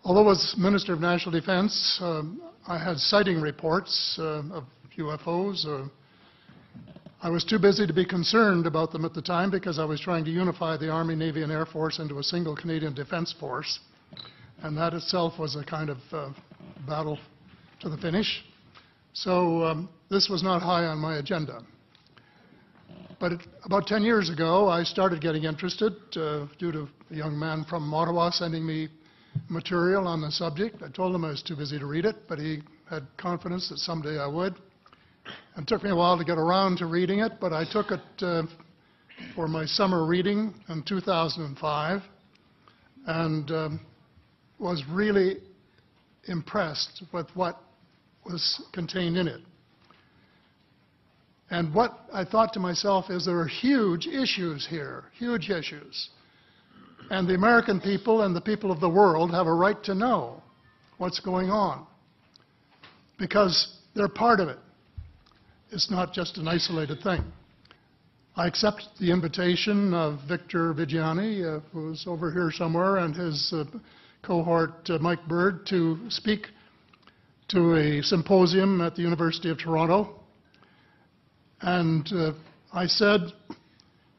Although as Minister of National Defense, I had sighting reports of UFOs. I was too busy to be concerned about them at the time because I was trying to unify the Army, Navy, and Air Force into a single Canadian Defence Force. And that itself was a kind of battle to the finish. So this was not high on my agenda. But about 10 years ago, I started getting interested due to a young man from Ottawa sending me material on the subject. I told him I was too busy to read it, but he had confidence that someday I would. It took me a while to get around to reading it, but I took it for my summer reading in 2005 and was really impressed with what was contained in it. And what I thought to myself is there are huge issues here, huge issues. And the American people and the people of the world have a right to know what's going on because they're part of it. It's not just an isolated thing. I accept the invitation of Victor Vigiani, who's over here somewhere, and his cohort, Mike Bird, to speak to a symposium at the University of Toronto. And I said,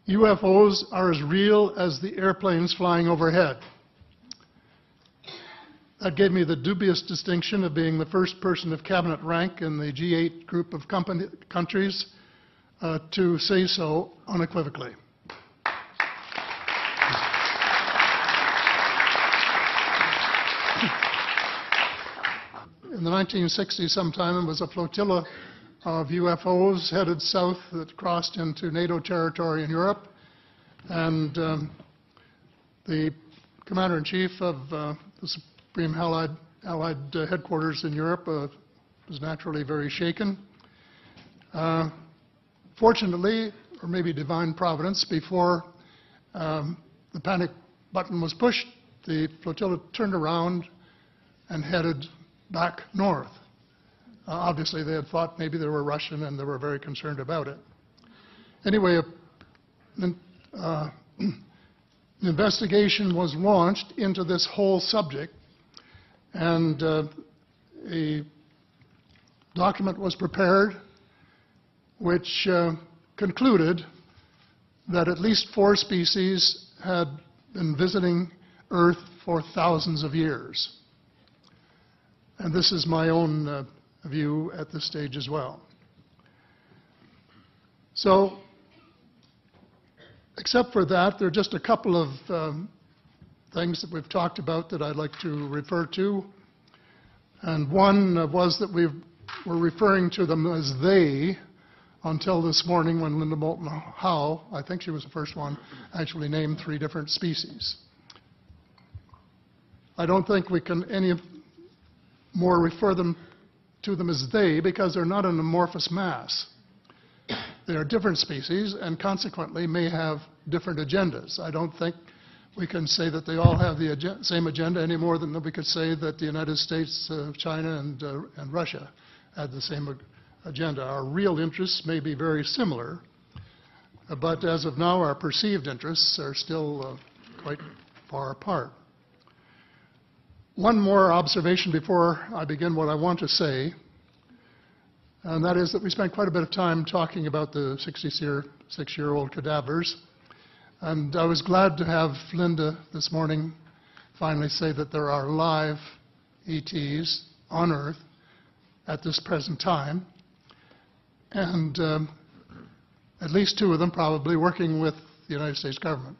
UFOs are as real as the airplanes flying overhead. That gave me the dubious distinction of being the first person of cabinet rank in the G8 group of countries to say so unequivocally. In the 1960s sometime, it was a flotilla of UFOs headed south that crossed into NATO territory in Europe. And the Commander-in-Chief of the Supreme Allied Headquarters in Europe was naturally very shaken. Fortunately, or maybe divine providence, before the panic button was pushed, the flotilla turned around and headed back north. Obviously, they had thought maybe they were Russian and they were very concerned about it. Anyway, an investigation was launched into this whole subject, and a document was prepared which concluded that at least 4 species had been visiting Earth for thousands of years. And this is my own view at this stage as well. So, except for that, there are just a couple of things that we've talked about that I'd like to refer to. And one was that we were referring to them as they until this morning when Linda Moulton Howe, I think she was the first one, actually named 3 different species. I don't think we can any more refer to them as they because they're not an amorphous mass. They are different species and consequently may have different agendas. I don't think we can say that they all have the same agenda any more than we could say that the United States, China, and Russia had the same agenda. Our real interests may be very similar, but as of now, our perceived interests are still quite far apart. One more observation before I begin what I want to say, and that is that we spent quite a bit of time talking about the 66-year-old cadavers, and I was glad to have Linda this morning finally say that there are live ETs on Earth at this present time, and at least 2 of them probably working with the United States government.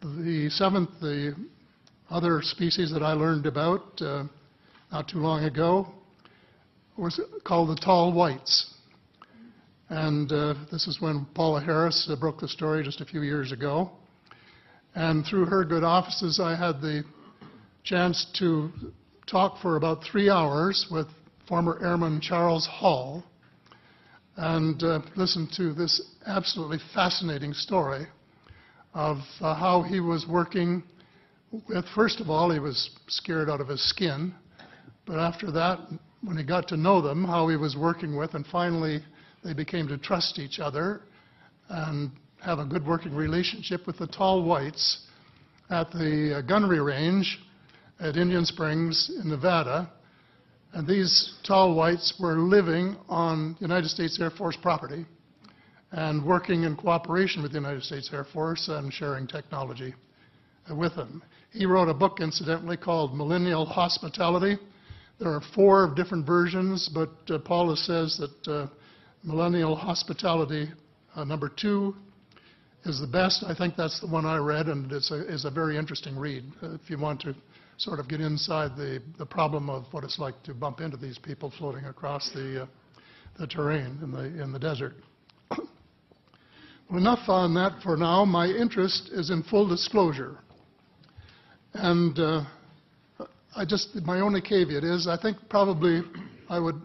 The other species that I learned about not too long ago was called the tall whites. And this is when Paula Harris broke the story just a few years ago. And through her good offices, I had the chance to talk for about 3 hours with former Airman Charles Hall and listen to this absolutely fascinating story of how he was working with, first of all, he was scared out of his skin, but after that, when he got to know them, how he was working with, and finally they became to trust each other and have a good working relationship with the tall whites at the gunnery range at Indian Springs in Nevada, and these tall whites were living on United States Air Force property and working in cooperation with the United States Air Force and sharing technology with them. He wrote a book, incidentally, called Millennial Hospitality. There are 4 different versions, but Paula says that Millennial Hospitality number 2 is the best. I think that's the one I read, and it's a very interesting read if you want to sort of get inside the problem of what it's like to bump into these people floating across the terrain in the desert. Well, enough on that for now. My interest is in full disclosure. And my only caveat is I think probably I would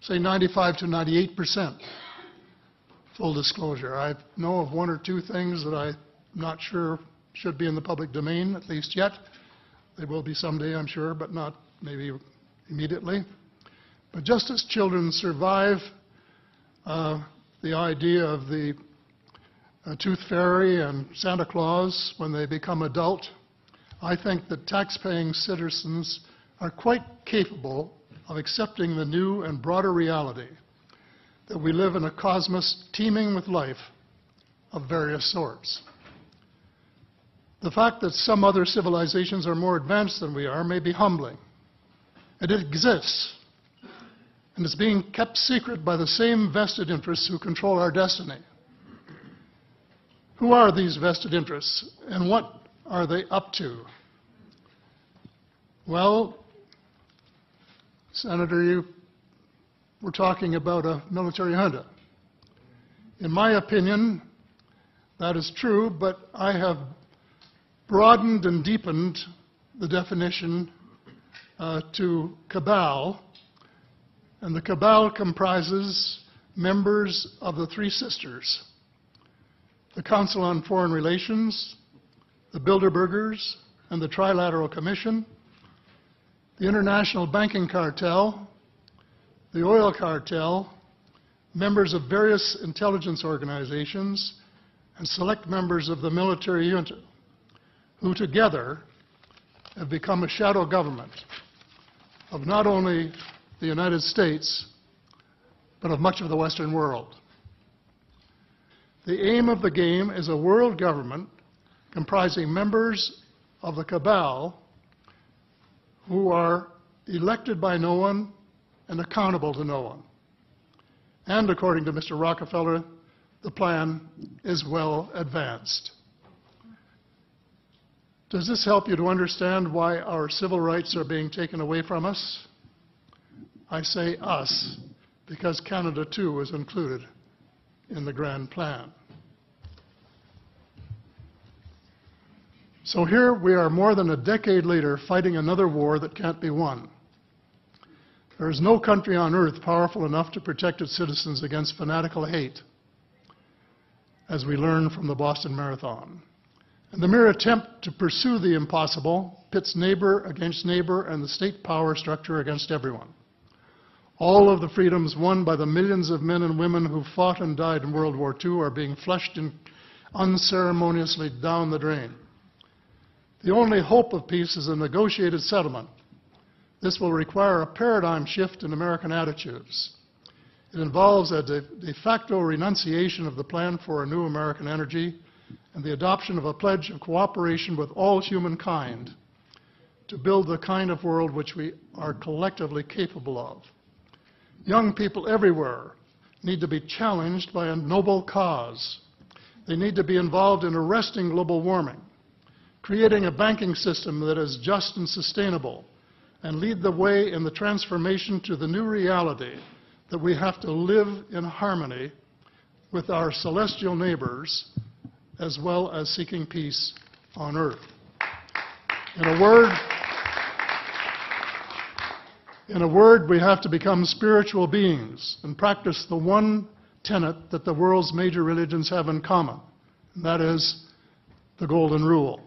say 95 to 98% full disclosure. I know of 1 or 2 things that I'm not sure should be in the public domain, at least yet. They will be someday, I'm sure, but not maybe immediately. But just as children survive the idea of the Tooth Fairy and Santa Claus when they become adult, I think that tax-paying citizens are quite capable of accepting the new and broader reality that we live in a cosmos teeming with life of various sorts. The fact that some other civilizations are more advanced than we are may be humbling. It exists, and it's being kept secret by the same vested interests who control our destiny. Who are these vested interests, and what are they up to? Well, Senator, you were talking about a military junta. In my opinion, that is true, but I have broadened and deepened the definition to cabal, and the cabal comprises members of the 3 sisters: the Council on Foreign Relations, the Bilderbergers, and the Trilateral Commission, the International Banking Cartel, the Oil Cartel, members of various intelligence organizations, and select members of the military junta, who together have become a shadow government of not only the United States, but of much of the Western world. The aim of the game is a world government comprising members of the cabal who are elected by no one and accountable to no one. And according to Mr. Rockefeller, the plan is well advanced. Does this help you to understand why our civil rights are being taken away from us? I say us, because Canada too is included in the grand plan. So here we are more than a decade later fighting another war that can't be won. There is no country on earth powerful enough to protect its citizens against fanatical hate, as we learned from the Boston Marathon. And the mere attempt to pursue the impossible pits neighbor against neighbor and the state power structure against everyone. All of the freedoms won by the millions of men and women who fought and died in World War II are being flushed unceremoniously down the drain. The only hope of peace is a negotiated settlement. This will require a paradigm shift in American attitudes. It involves a de facto renunciation of the plan for a new American energy and the adoption of a pledge of cooperation with all humankind to build the kind of world which we are collectively capable of. Young people everywhere need to be challenged by a noble cause. They need to be involved in arresting global warming, creating a banking system that is just and sustainable, and lead the way in the transformation to the new reality that we have to live in harmony with our celestial neighbors, as well as seeking peace on earth. In a word, we have to become spiritual beings and practice the one tenet that the world's major religions have in common, and that is the Golden Rule.